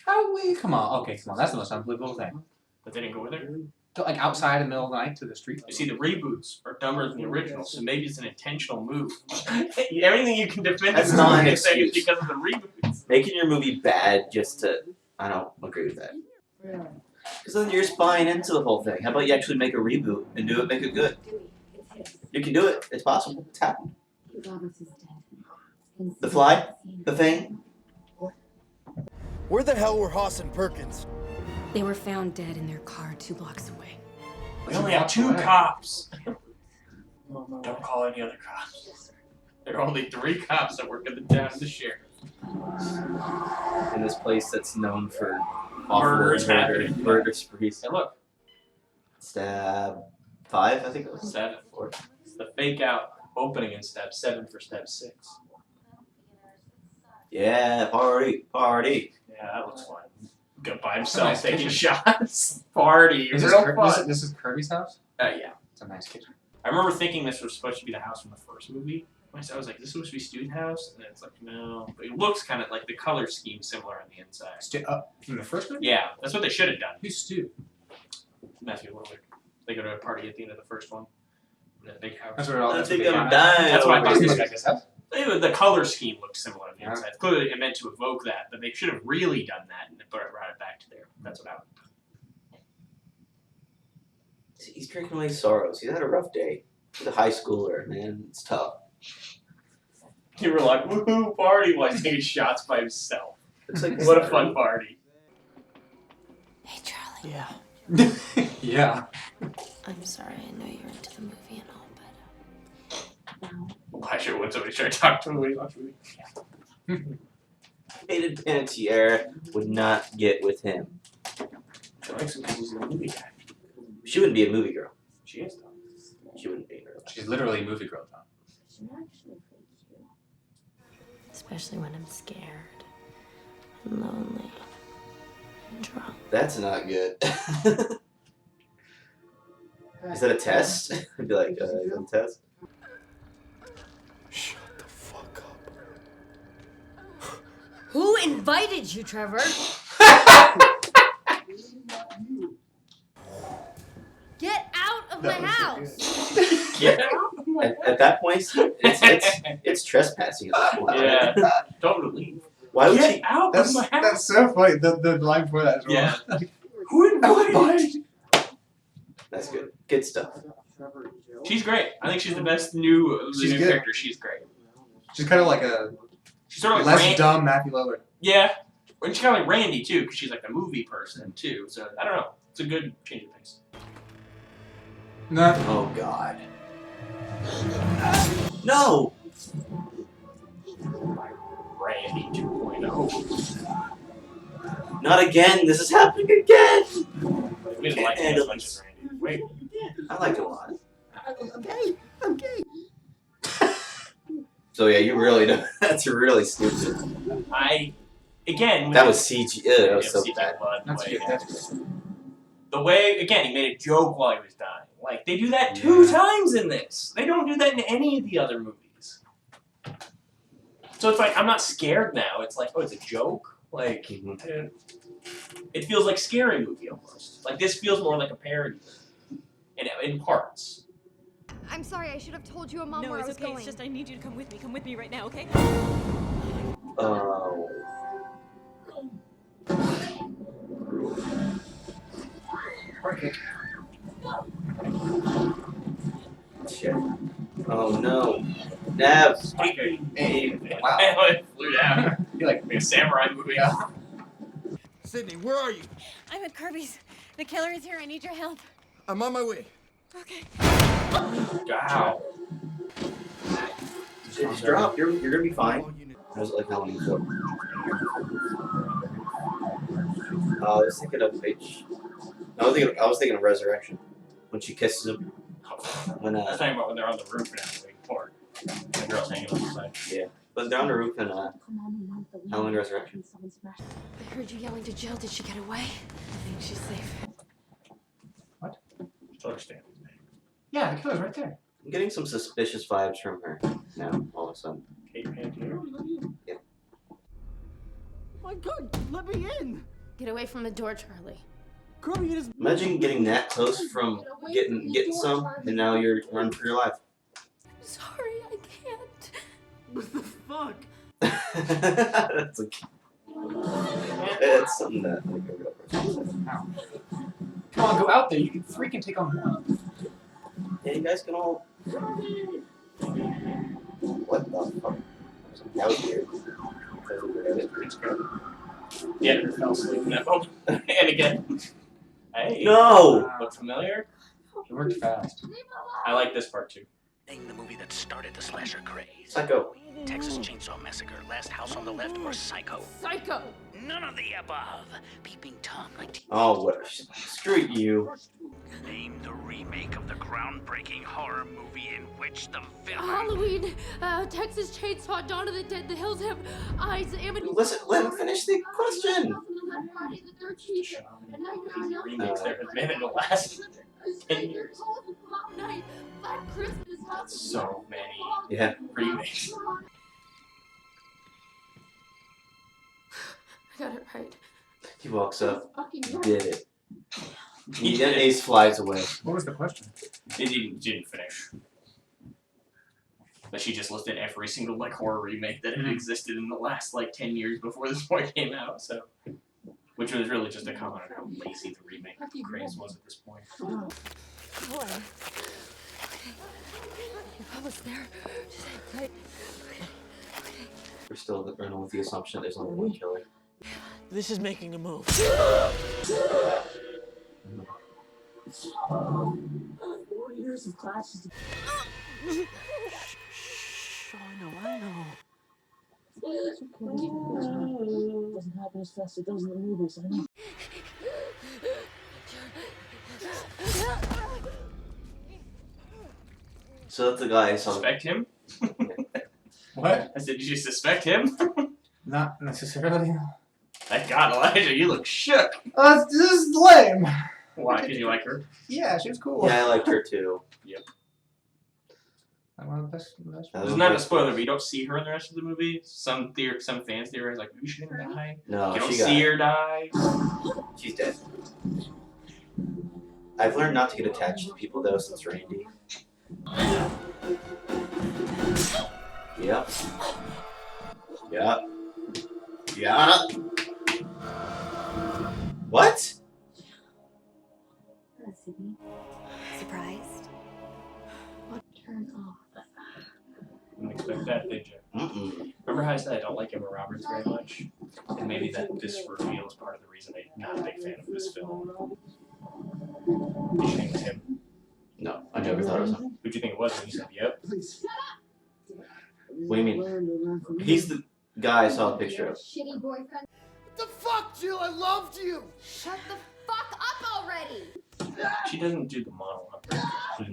How we? Come on. Okay, come on. That's the most unbelievable thing.
But they didn't go with her.
Like outside in the middle of the night to the street.
You see, the reboots are dumber than the originals, so maybe it's an intentional move. Everything you can defend
That's
this
not an
movie is saying it's
excuse.
because of the reboots.
Making your movie bad just to... I don't agree with that. Because then you're just buying into the whole thing. How about you actually make a reboot and make it good? You can do it. It's possible. It's happened. The Fly? The Thing?
Where the hell were Haas and Perkins?
They were found dead in their car 2 blocks away.
We only have 2 cops. Don't call any other cops. There are only 3 cops that work at the town of the sheriff.
In this place that's known for
Murders
murder sprees.
Hey, look.
Stab 5, I think it was.
7. It's the fake out opening in step 7 for step 6.
Yeah, party.
Yeah, that looks fun. Go by himself taking shots. Party.
Is
Real fun.
this is Kirby's house?
Yeah.
It's a nice kitchen.
I remember thinking this was supposed to be the house from the first movie. I was like, this is supposed to be Stu's house? And it's like, no. But it looks kind of like the color scheme similar on the inside.
From the first movie?
Yeah, that's what they should have done.
Who's Stu?
Matthew Lillard. They go to a party at the end of the first one. In that big house.
That's what it all.
I
That's
think
what they
I'm
got.
dying.
That's why I thought
This
this
guy's house.
The color scheme looked similar on the inside. Clearly, it meant to evoke that, but they should have really done that and brought it back to there. That's what I would have done.
He's drinking away sorrows. He's had a rough day. He's a high schooler, man. It's tough.
You were like, woohoo, party, while he's taking shots by himself.
It's like
What a fun party.
Hey, Charlie.
Yeah.
Yeah.
I'm sorry. I know you're into the movie and all, but
Why should when somebody try to talk to me about the movie?
Hated Panettiere would not get with him.
She likes him because he's a movie guy.
She wouldn't be a movie girl.
She is, though.
She wouldn't be in her life.
She's literally a movie girl, Tom.
especially when I'm scared and lonely and drunk.
That's not good. Is that a test? I'd be like, is that a test?
Shut the fuck up.
Who invited you, Trevor? Get out of my house!
Get out. At that point, it's trespassing at that point.
Yeah, totally.
Why would
Get
she?
out of my house?
That's so funny. The line before that as well.
Yeah. Who invited you?
That's good. Good stuff.
She's great. I think she's the best new
She's good.
character. She's great.
She's kind of like a
She's sort of like
less
Randy.
dumb Matthew Lillard.
Yeah, and she's kind of like Randy too, because she's like a movie person too. So I don't know. It's a good change of pace.
No.
Oh God. No.
Randy 2.0.
Not again. This is happening again.
We didn't like it as much as Randy. Wait.
I liked it a lot.
I'm gay. I'm gay.
So yeah, you really don't. That's really stupid.
That
was CG. That was so
CG
bad.
blood,
That's
way,
good. That's good.
The way, again, he made a joke while he was dying. Like, they do that 2 times in this. They don't do that in any of the other movies. So it's like, I'm not scared now. It's like, oh, it's a joke? Like, it feels like Scary Movie almost. Like, this feels more like a parody in parts.
I'm sorry, I should have told you a mom
No,
where
it's
I was
okay.
going.
It's just I need you to come with me. Come with me right now, okay?
Oh. Shit. Oh no. Nav.
Hey, wow.
It flew down. You're like a samurai movie.
Sydney, where are you?
I'm at Kirby's. The killer is here. I need your help.
I'm on my way.
Okay.
Wow.
Just drop. You're gonna be fine. I was like Halloween 4. I was thinking of H. I was thinking of Resurrection when she kisses him. When
I was talking about when they're on the roof and Halloween 4. The girl's hanging on the side.
Yeah, but they're on the roof in Halloween Resurrection.
I heard you yelling to Jill. Did she get away?
I think she's safe.
Still understand.
Yeah, the killer's right there.
I'm getting some suspicious vibes from her now. All of a sudden.
Kate Panther.
Yeah.
My God, let me in.
Get away from the door, Charlie.
Kirby, it is.
Imagine getting that close from getting some, and now you're running for your life.
Sorry, I can't.
What the fuck?
That's like, it's something that like a real person says.
Come on, go out there. You can freaking take on one.
Yeah, you guys can all. What the fuck? There's out here.
Yeah, I fell asleep in that moment. And again. Hey.
No!
Look familiar?
It worked fast.
I like this part too.
The movie that started the slasher craze.
Psycho.
Texas Chainsaw Massacre, Last House on the Left, or Psycho.
Psycho!
None of the above. Peeping Tom, 19...
Oh, what? Screw you.
Name the remake of the groundbreaking horror movie in which the villain...
Halloween, Texas Chainsaw, Dawn of the Dead, The Hills Have Eyes,
Listen, let him finish the question.
Remakes there have been in the last 10 years. So many remakes.
I got it right.
He walks up. Did it. He detonates, flies away.
What was the question?
It didn't finish. But she just listed every single like horror remake that had existed in the last like 10 years before this point came out. So, which was really just a comment on how lazy the remake craze was at this point.
Oh. Okay. You're almost there. Just hang tight. Okay.
We're still running with the assumption that there's only one killer.
This is making a move.
4 years of classes.
Shh, I know.
It's okay. It doesn't happen as fast as it does in the movies, I know.
So that's the guy I saw.
Suspect him?
What?
I said, did you suspect him?
Not necessarily.
Thank God, Elijah, you look shook.
This is lame.
Why? Did you like her?
Yeah, she was cool.
Yeah, I liked her too.
Yep.
One of the best.
It's not a spoiler, but you don't see her in the rest of the movie. Some fans theorize like maybe she didn't die.
No,
you don't
she got
see
it.
her die.
She's dead. I've learned not to get attached to people though since Randy. Yep. Yep. Yeah. What?
Surprised?
Turn off.
Didn't expect that, did you? Remember how I said I don't like Emma Roberts very much? And maybe that this reveal is part of the reason I'm not a big fan of this film. You think it was him?
No, I never thought it was him.
Who'd you think it was when you said yep?
What do you mean? He's the guy I saw a picture of.
Shitty boyfriend.
What the fuck, Jill? I loved you.
Shut the fuck up already.
She doesn't do the monologue.
What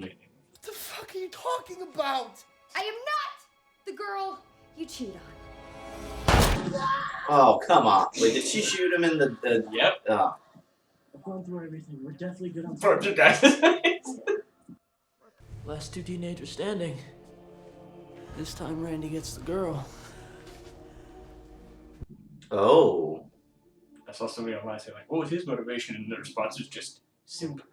the fuck are you talking about?
I am not the girl you cheat on.
Oh, come on. Wait, did she shoot him in the...
Yep.
Oh.
I've gone through everything. We're definitely good on
Last two teenagers standing. This time Randy gets the girl.
Oh.
I saw somebody online say like, what was his motivation? And the response was just simple.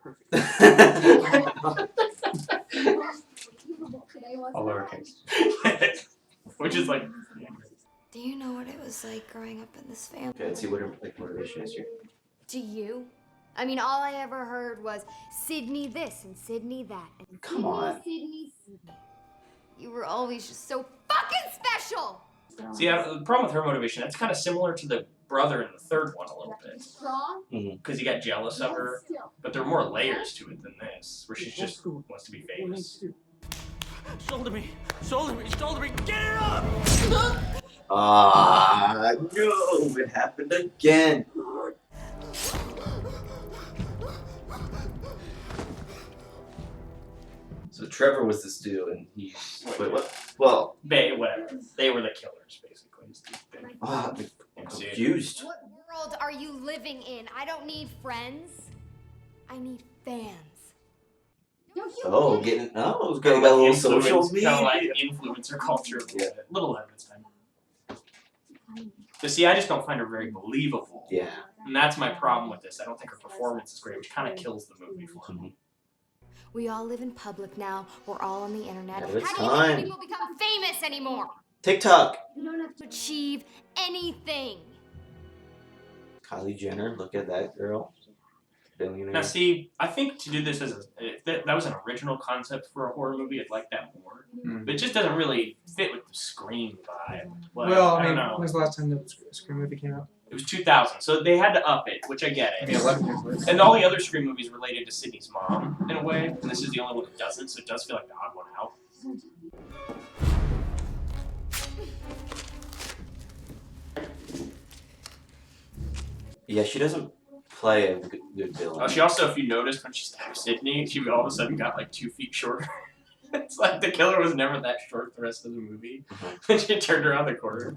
All lowercase. Which is like...
Do you know what it was like growing up in this family?
Okay, let's see what her motivation is here.
Do you? I mean, all I ever heard was Sydney this and Sydney that. And
Come on.
Sydney. You were always just so fucking special!
See, the problem with her motivation, that's kind of similar to the brother in the third one a little bit.
Strong?
Because he got jealous of her. But there are more layers to it than this, where she just wants to be famous. Shoulder me! Shoulder me! Shoulder me! Get it up!
Ah, no, it happened again. So Trevor was this dude, and he's... Wait, what? Well...
Whatever. They were the killers, basically.
I'm confused.
What world are you living in? I don't need friends. I need fans.
Oh, getting... Oh, it's got a little social media.
Kind of like influencer culture. Yeah. Little evidence time. But see, I just don't find her very believable.
Yeah.
And that's my problem with this. I don't think her performance is great, which kind of kills the movie for me.
We all live in public now. We're all on the internet.
Yeah, it's
How do you
time.
think people become famous anymore?
TikTok.
You don't have to achieve anything.
Kylie Jenner, look at that girl. Billionaire.
Now, see, I think to do this as if that was an original concept for a horror movie, I'd like that more. But it just doesn't really fit with the Scream vibe. Like,
Well,
I
I mean,
don't know.
when was the last time the Scream movie came out?
It was 2000, so they had to up it, which I get it.
I mean, 11 years later.
And all the other Scream movies related to Sydney's mom, in a way, and this is the only one that doesn't, so it does feel like the odd one out.
Yeah, she doesn't play a good villain.
Oh, she also, if you noticed, when she stabbed Sydney, she all of a sudden got like 2 feet shorter. It's like the killer was never that short the rest of the movie. When she turned around the corner.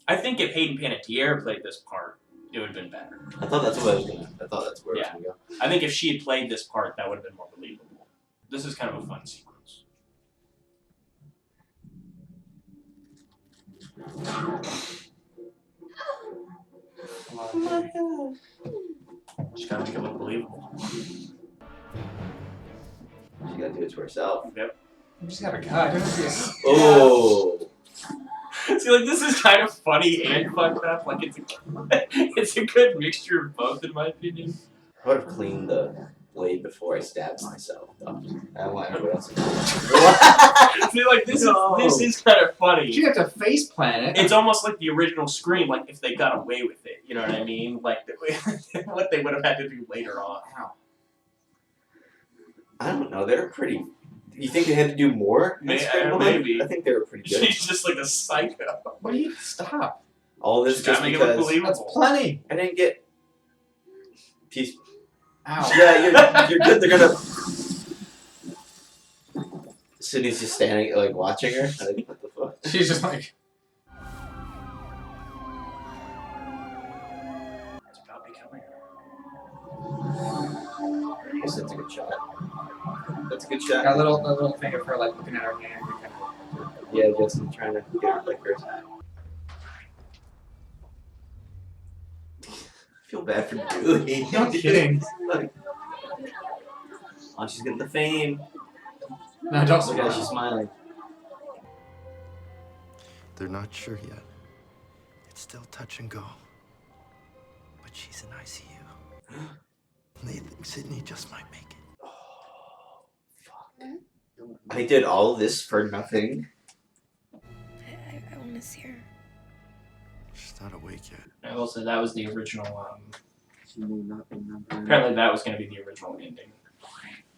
I think if Hayden Panettiere played this part, it would have been better.
I thought that's what I was gonna. I thought that's where I was gonna go.
I think if she had played this part, that would have been more believable. This is kind of a fun sequence. She's gotta make it look believable.
She gotta do it to herself.
Yep.
You just have a gun.
Oh.
See, like, this is kind of funny and fucked up. Like, it's a good mixture of both, in my opinion.
I would have cleaned the blade before I stabbed myself. I don't want everyone else to know.
See, like, this is kind of funny.
You have to face plant it.
It's almost like the original Scream, like, if they got away with it. You know what I mean? Like, what they would have had to do later on.
I don't know. They're pretty... You think they had to do more?
Maybe.
I think they were pretty good.
She's just like a psycho.
What do you... Stop.
All this just
make it look
because...
believable.
That's plenty.
I didn't get... Peace.
Ow.
Yeah, you're good. They're gonna... Sydney's just standing, like, watching her. Like, what the fuck?
She's just like...
It's about becoming her.
I guess that's a good shot. That's a good shot.
Got a little finger for like looking at our hand.
Yeah, Justin trying to get our clickers. I feel bad for Dewey.
No kidding.
Oh, she's getting the fame.
No, don't
Look at her, she's smiling.
They're not sure yet. It's still touch and go. But she's in ICU. They think Sydney just might make it.
Oh, fuck. I did all this for nothing.
I want to see her.
She's not awake yet.
I will say that was the original.
She may not remember.
Apparently, that was going to be the original ending.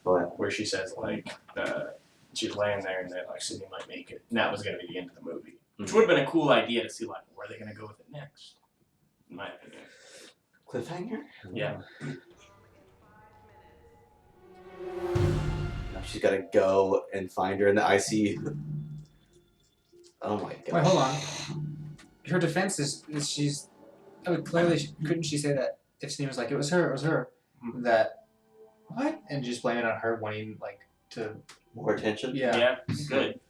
What?
Where she says like she's laying there and that like Sydney might make it, and that was going to be the end of the movie, which would have been a cool idea to see like where are they going to go with it next. In my opinion.
Cliffhanger?
Yeah.
Now she's got to go and find her in the ICU. Oh my god.
Wait, hold on. Her defense is she's. I would clearly couldn't she say that if Sydney was like it was her, that what and just blame it on her wanting like to
more attention.
Yeah, good.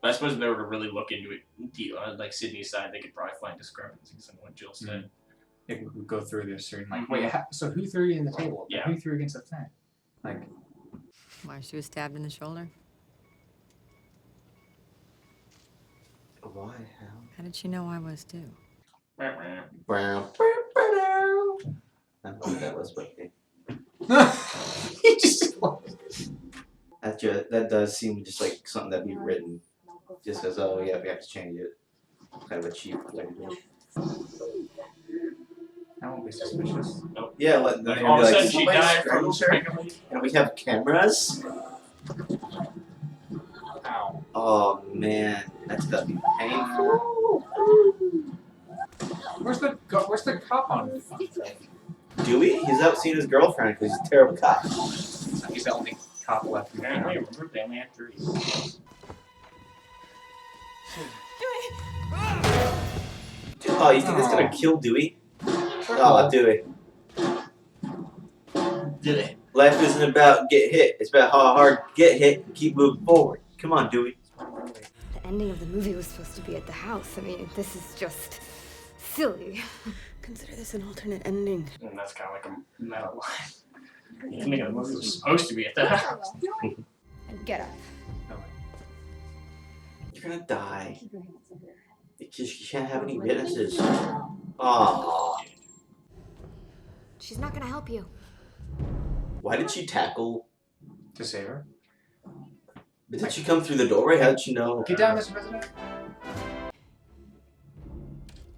But I suppose if they were to really look into it, like Sydney's side, they could probably find discrepancies in what Jill said.
It would go through this and like, wait, so who threw you in the table?
Yeah.
Who threw you against the thing? Like,
Why, she was stabbed in the shoulder?
Why?
How did she know I was too?
Brown. I don't know what that was, but
he just
that does seem just like something that'd be written. Just as oh yeah, we have to change it. Kind of a cheap thing to do.
I won't be suspicious.
Nope.
Yeah, let them
all of a sudden
like,
she died from
and we have cameras.
Ow.
Oh man, that's gotta be painful.
Where's the cop on?
Dewey? He's out seeing his girlfriend because he's a terrible cop.
He's the only cop left.
Apparently, remember they only had 3.
Oh, you think that's gonna kill Dewey? Oh, Dewey.
Dewey.
Life isn't about get hit. It's about how hard get hit and keep moving forward. Come on, Dewey.
The ending of the movie was supposed to be at the house. I mean, this is just silly.
Consider this an alternate ending.
And that's kind of like a meta line. The ending of the movie was supposed to be at the house.
And get up.
You're gonna die. Because you can't have any witnesses. Aww.
She's not gonna help you.
Why did she tackle?
To save her?
Did she come through the doorway? How did she know?
Get down, Mr. President.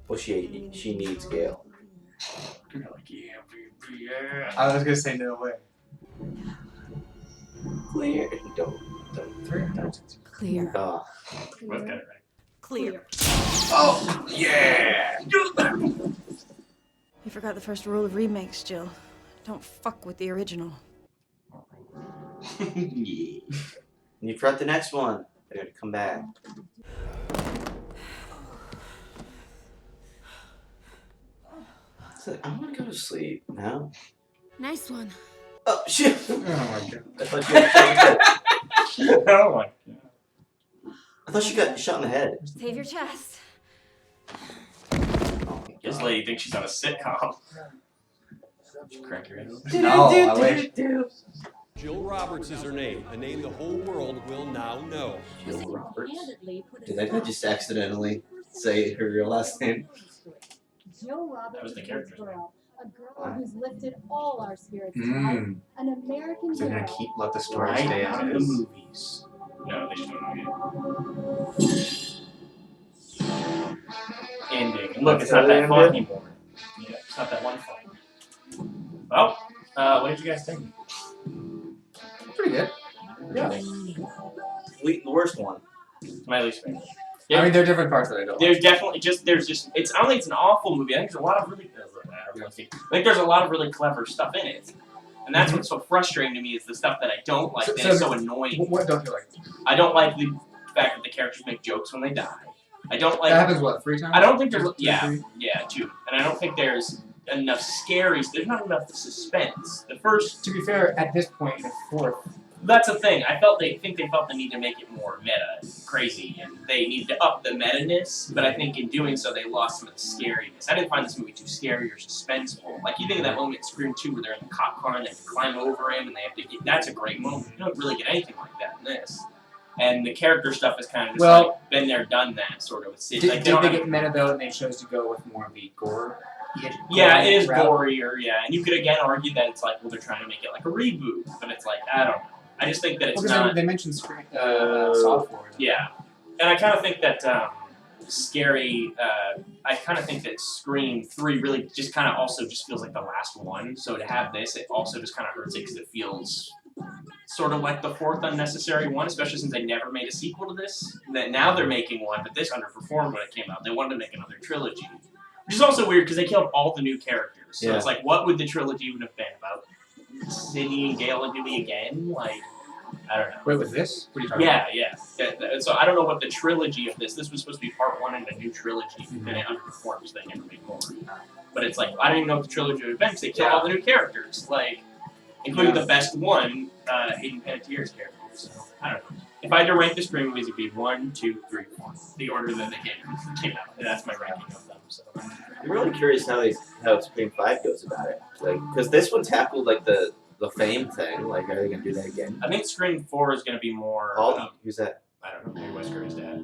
Well, she needs Gale.
You're like, yeah, baby, yeah.
I was gonna say no way.
Clear. Don't.
Clear.
Both got it right.
Clear.
Oh, yeah!
You forgot the first rule of remakes, Jill. Don't fuck with the original.
Yeah. And you forgot the next one. They're gonna come back. So, I want to go to sleep now.
Nice one.
Oh shit!
Oh my god!
I thought you got
Oh my god!
I thought she got shot in the head.
Save your chest.
This lady thinks she's on a sitcom. Crack your head open.
No, I wish.
Jill Roberts is her name, a name the whole world will now know.
Jill Roberts. Did I just accidentally say her real last name?
Jill Roberts
That was the character's name.
a girl who's lifted all our spirits
Mm.
tonight. An American
So they're gonna
hero.
let the story
Right
stay
out
as
of
it
the
is.
movies. No, they just don't know yet. Ending. And look, it's not that fun anymore. Yeah, it's not that one fun. Well, what did you guys think?
Pretty good.
Yeah.
The worst one.
My least favorite.
I mean, there are different parts that I don't.
There's definitely it's. I don't think it's an awful movie. I think there's a lot of really. I think there's a lot of really clever stuff in it, and that's what's so frustrating to me is the stuff that I don't like. That is so annoying.
What don't you like?
I don't like the fact that the characters make jokes when they die. I don't like.
That happens what 3 times?
I don't think there's
2,
2, and I don't think there's enough scary. There's not enough suspense. The first.
To be fair, at this point in the 4th
That's the thing. I think they felt the need to make it more meta, crazy, and they needed to up the meta-ness. But I think in doing so, they lost some of the scariness. I didn't find this movie too scary or suspenseful. Like you think of that moment in Scream 2 where they're in the cop car and they have to climb over him and they have to get. That's a great moment. You don't really get anything like that in this. And the character stuff is kind of just like been there, done that sort of.
Did they get meta though, and they chose to go with more of the gore?
Yeah, it is gorier. Yeah, and you could again argue that it's like, well, they're trying to make it like a reboot, but it's like I don't know. I just think that it's not.
They mentioned Saw 4.
Yeah, and I kind of think that scary. I kind of think that Scream 3 really just kind of also just feels like the last one. So to have this, it also just kind of hurts it because it feels sort of like the fourth unnecessary one, especially since they never made a sequel to this. That now they're making one, but this underperformed when it came out. They wanted to make another trilogy, which is also weird because they killed all the new characters. So it's like, what would the trilogy even have been about? Sidney and Gale and Dewey again? Like, I don't know.
Wait, was this? What are you talking about?
Yeah. So I don't know what the trilogy of this. This was supposed to be part one in a new trilogy, and it underperformed, so they never made more. But it's like I don't even know what the trilogy would have been because they killed all the new characters, like including the best one, Hayden Panettiere's character. So I don't know. If I had to rank the Scream movies, it'd be 1, 2, 3, 4. The order that they came out. And that's my ranking of them. So
I'm really curious how Scream 5 goes about it. Like, because this one tackled like the fame thing. Like, are they gonna do that again?
I think Scream 4 is gonna be more.
Who's that?
I don't know. Maybe Wes Craven's dad.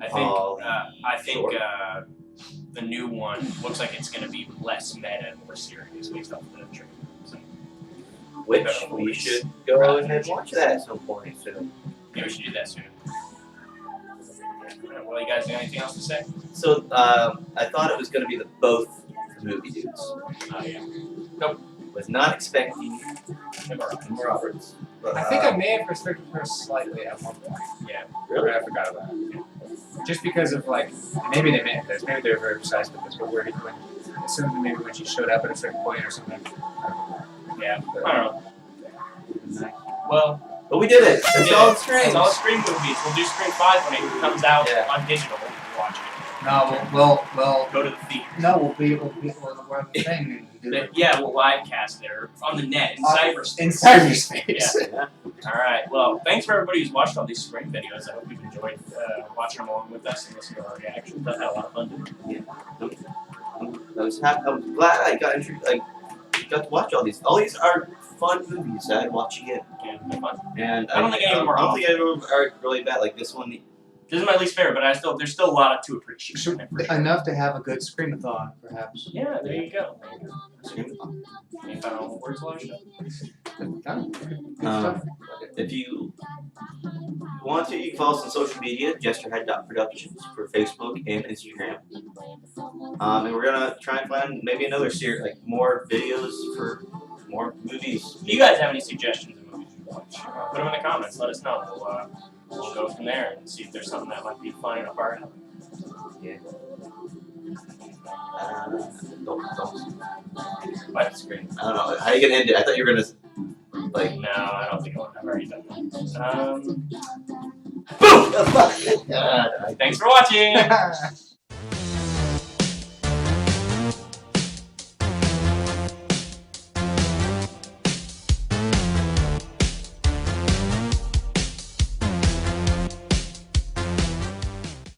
I think
sure.
The new one looks like it's gonna be less meta and more serious based off the trailer. So,
which we should go ahead and watch that at some point soon.
Yeah, we should do that soon. Well, you guys got anything else to say?
So, I thought it was going to be both movie dudes.
Oh, yeah. Nope.
Was not expecting
Emma
Roberts. But,
I think I may have respected her slightly at one point.
Yeah.
Really? I forgot about it. Yeah. Just because of, like, maybe they meant this. Maybe they were very precise with this, but where he went. Assuming maybe when she showed up at a certain point or something.
Yeah. I don't know. Well.
But we did it. It's all Scream.
It's all Scream movies. We'll do Scream 5 when it comes out on digital. We'll watch it.
No, we'll
go to the theater.
No, we'll have a thing.
We'll live cast it on the net in cyberspace.
In cyberspace.
Yeah. All right. Well, thanks for everybody who's watched all these Scream videos. I hope you've enjoyed watching them along with us and listening to our reactions. I've had a lot of fun doing it.
I was glad I got to watch all these. All these are fun movies. I'd watch again.
Yeah, they're fun.
And
I don't think any of them are.
I don't think any of them are really bad. Like this one.
This is my least favorite, but there's still a lot to appreciate.
Enough to have a good Screamathon, perhaps.
Yeah, there you go. Screamathon. Any final words, Elijah?
If you want to, you can follow us on social media, Jesterhead.productions for Facebook and Instagram. And we're gonna try and find maybe another series, like more videos for more movies.
If you guys have any suggestions of movies you watch, put them in the comments. Let us know. We'll go from there and see if there's something that might be fun enough our alley.
Yeah. Don't.
What? Screen.
I don't know. How are you gonna end it? I thought you were gonna like.
No, I don't think I've already done that.
Boom!
Thanks for watching.